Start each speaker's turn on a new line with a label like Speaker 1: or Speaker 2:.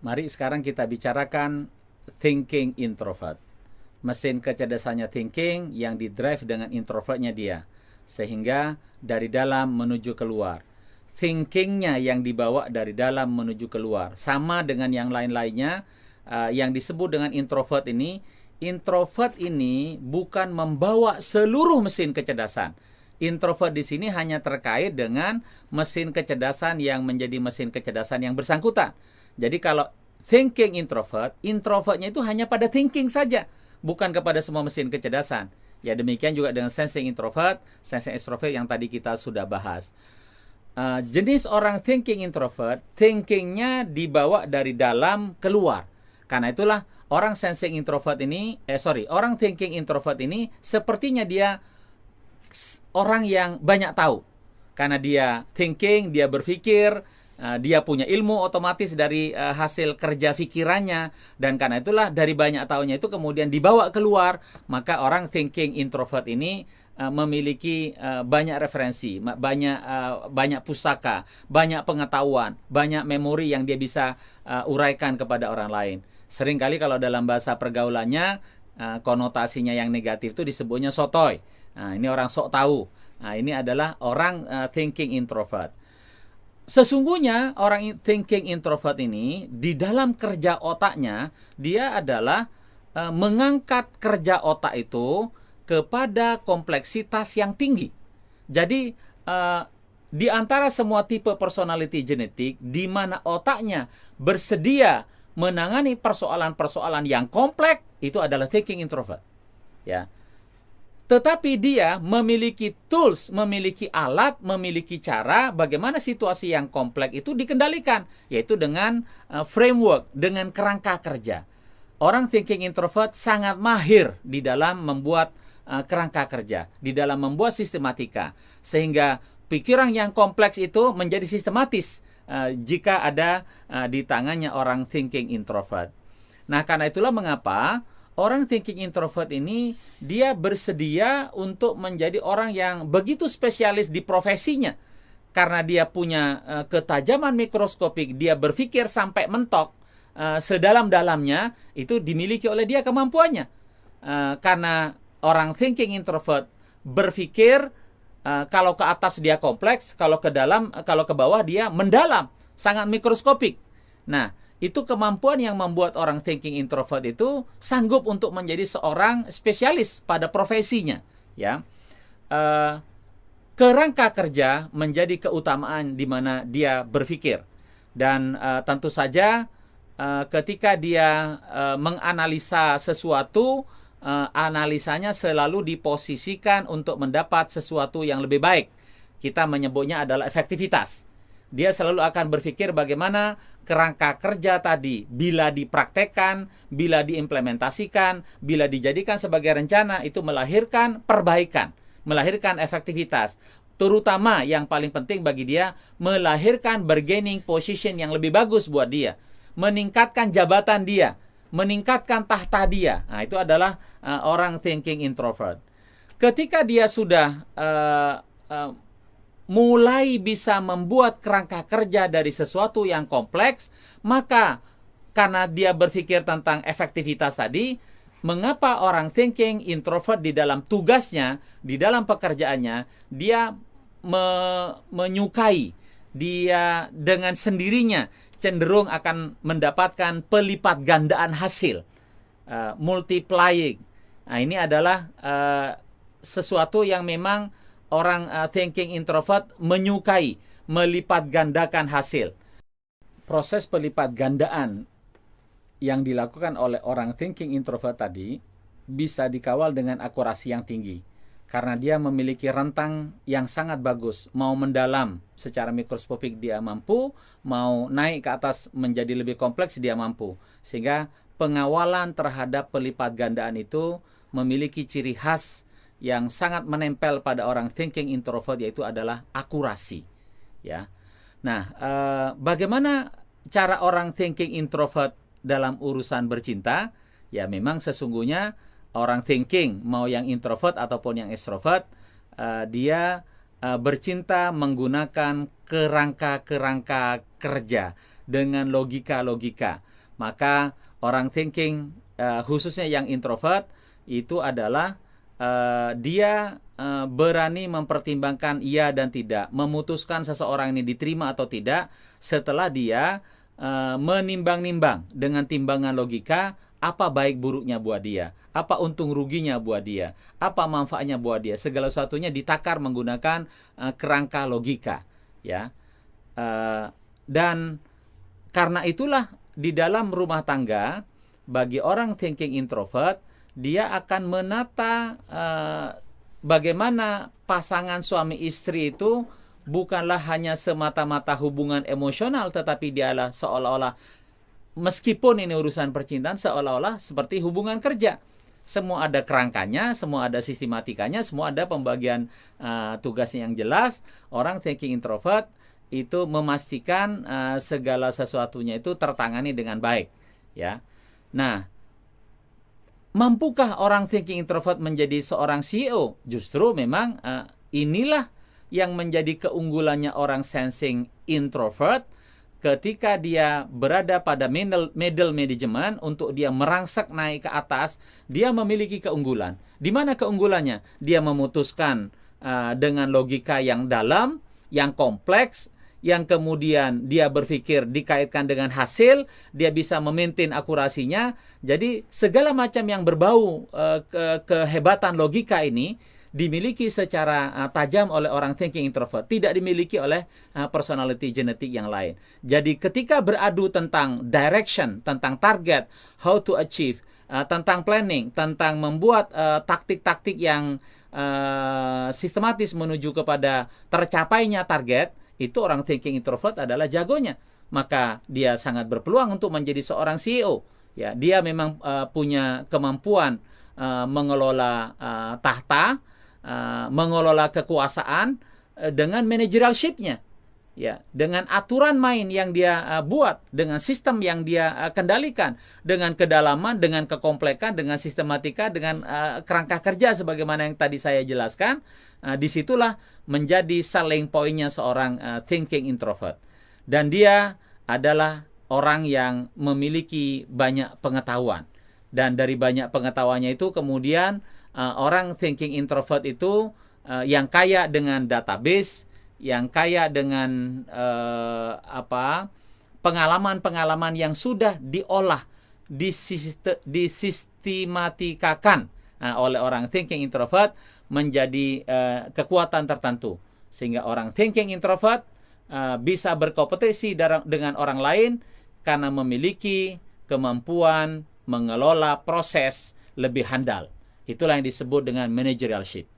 Speaker 1: Mari sekarang kita bicarakan thinking introvert. Mesin kecerdasannya thinking yang didrive dengan introvertnya dia. Sehingga dari dalam menuju keluar. Thinkingnya yang dibawa dari dalam menuju keluar. Sama dengan yang lain-lainnya yang disebut dengan introvert ini. Introvert ini bukan membawa seluruh mesin kecerdasan. Introvert di sini hanya terkait dengan mesin kecerdasan yang menjadi mesin kecerdasan yang bersangkutan. Jadi kalau thinking introvert, introvertnya itu hanya pada thinking saja, bukan kepada semua mesin kecerdasan. Ya demikian juga dengan sensing introvert, sensing extrovert yang tadi kita sudah bahas. Jenis orang thinking introvert, thinkingnya dibawa dari dalam keluar. Karena itulah orang sensing introvert ini, orang thinking introvert ini sepertinya dia orang yang banyak tahu. Karena dia thinking, dia berpikir, dia punya ilmu otomatis dari hasil kerja pikirannya, dan karena itulah dari banyak tahunya itu kemudian dibawa keluar. Maka orang thinking introvert ini memiliki banyak referensi, banyak pusaka, banyak pengetahuan, banyak memori yang dia bisa uraikan kepada orang lain. Seringkali kalau dalam bahasa pergaulannya konotasinya yang negatif itu disebutnya sotoy. Nah, ini orang sok tahu. Nah, ini adalah orang thinking introvert. Sesungguhnya orang thinking introvert ini di dalam kerja otaknya dia adalah mengangkat kerja otak itu kepada kompleksitas yang tinggi. Jadi di antara semua tipe personality genetik di mana otaknya bersedia menangani persoalan-persoalan yang kompleks itu adalah thinking introvert. Ya. Tetapi dia memiliki tools, memiliki alat, memiliki cara bagaimana situasi yang kompleks itu dikendalikan, yaitu dengan framework, dengan kerangka kerja. Orang thinking introvert sangat mahir di dalam membuat kerangka kerja, di dalam membuat sistematika, sehingga pikiran yang kompleks itu menjadi sistematis jika ada di tangannya orang thinking introvert. Nah, karena itulah mengapa orang thinking introvert ini dia bersedia untuk menjadi orang yang begitu spesialis di profesinya. Karena dia punya ketajaman mikroskopik, dia berpikir sampai mentok sedalam-dalamnya, itu dimiliki oleh dia kemampuannya. Karena orang thinking introvert berpikir kalau ke atas dia kompleks, kalau ke dalam, kalau ke bawah dia mendalam, sangat mikroskopik. Nah, itu kemampuan yang membuat orang thinking introvert itu sanggup untuk menjadi seorang spesialis pada profesinya. Ya, kerangka kerja menjadi keutamaan di mana dia berpikir, dan tentu saja ketika dia menganalisa sesuatu, analisanya selalu diposisikan untuk mendapat sesuatu yang lebih baik. Kita menyebutnya adalah efektivitas. Dia selalu akan berpikir bagaimana kerangka kerja tadi bila dipraktekkan, bila diimplementasikan, bila dijadikan sebagai rencana itu melahirkan perbaikan, melahirkan efektivitas. Terutama yang paling penting bagi dia melahirkan bargaining position yang lebih bagus buat dia, meningkatkan jabatan dia, meningkatkan tahta dia. Nah, itu adalah orang thinking introvert. Ketika dia sudah mulai bisa membuat kerangka kerja dari sesuatu yang kompleks, maka karena dia berpikir tentang efektivitas tadi, mengapa orang thinking introvert di dalam tugasnya, di dalam pekerjaannya, dia menyukai, dia dengan sendirinya cenderung akan mendapatkan pelipat gandaan hasil, multiplying. Nah, ini adalah sesuatu yang memang orang thinking introvert menyukai, melipat gandakan hasil. Proses pelipat gandaan yang dilakukan oleh orang thinking introvert tadi bisa dikawal dengan akurasi yang tinggi. Karena dia memiliki rentang yang sangat bagus. Mau mendalam secara mikroskopik dia mampu, mau naik ke atas menjadi lebih kompleks dia mampu. Sehingga pengawalan terhadap pelipat gandaan itu memiliki ciri khas yang sangat menempel pada orang thinking introvert, yaitu adalah akurasi. Ya. Nah, bagaimana cara orang thinking introvert dalam urusan bercinta? Ya, memang sesungguhnya orang thinking, mau yang introvert ataupun yang extrovert, dia bercinta menggunakan kerangka-kerangka kerja dengan logika-logika. Maka orang thinking, khususnya yang introvert, itu adalah dia berani mempertimbangkan iya dan tidak, memutuskan seseorang ini diterima atau tidak setelah dia menimbang-nimbang dengan timbangan logika apa baik buruknya buat dia, apa untung ruginya buat dia, apa manfaatnya buat dia. Segala sesuatunya ditakar menggunakan kerangka logika, ya. Dan karena itulah di dalam rumah tangga bagi orang thinking introvert, dia akan menata bagaimana pasangan suami istri itu bukanlah hanya semata-mata hubungan emosional, tetapi dialah seolah-olah, meskipun ini urusan percintaan, seolah-olah seperti hubungan kerja. Semua ada kerangkanya, semua ada sistematikanya, semua ada pembagian tugasnya yang jelas. Orang thinking introvert itu memastikan segala sesuatunya itu tertangani dengan baik, ya. Nah, mampukah orang thinking introvert menjadi seorang CEO? Justru memang inilah yang menjadi keunggulannya orang sensing introvert. Ketika dia berada pada middle management, untuk dia merangsek naik ke atas, dia memiliki keunggulan. Di mana keunggulannya? Dia memutuskan dengan logika yang dalam, yang kompleks, yang kemudian dia berpikir dikaitkan dengan hasil, dia bisa memaintain akurasinya. Jadi segala macam yang berbau kehebatan logika ini dimiliki secara tajam oleh orang thinking introvert, tidak dimiliki oleh personality genetik yang lain. Jadi ketika beradu tentang direction, tentang target, how to achieve, tentang planning, tentang membuat taktik-taktik yang sistematis menuju kepada tercapainya target, itu orang thinking introvert adalah jagonya. Maka dia sangat berpeluang untuk menjadi seorang CEO. Ya, dia memang punya kemampuan mengelola tahta, mengelola kekuasaan dengan managerialship-nya. Ya, dengan aturan main yang dia buat, dengan sistem yang dia kendalikan, dengan kedalaman, dengan kekomplekan, dengan sistematika, dengan kerangka kerja sebagaimana yang tadi saya jelaskan. Disitulah menjadi selling point-nya seorang thinking introvert. Dan dia adalah orang yang memiliki banyak pengetahuan. Dan dari banyak pengetahuannya itu kemudian orang thinking introvert itu yang kaya dengan database, yang kaya dengan pengalaman-pengalaman yang sudah diolah, disistematikan oleh orang thinking introvert menjadi kekuatan tertentu, sehingga orang thinking introvert bisa berkompetisi dengan orang lain karena memiliki kemampuan mengelola proses lebih handal. Itulah yang disebut dengan managerialship.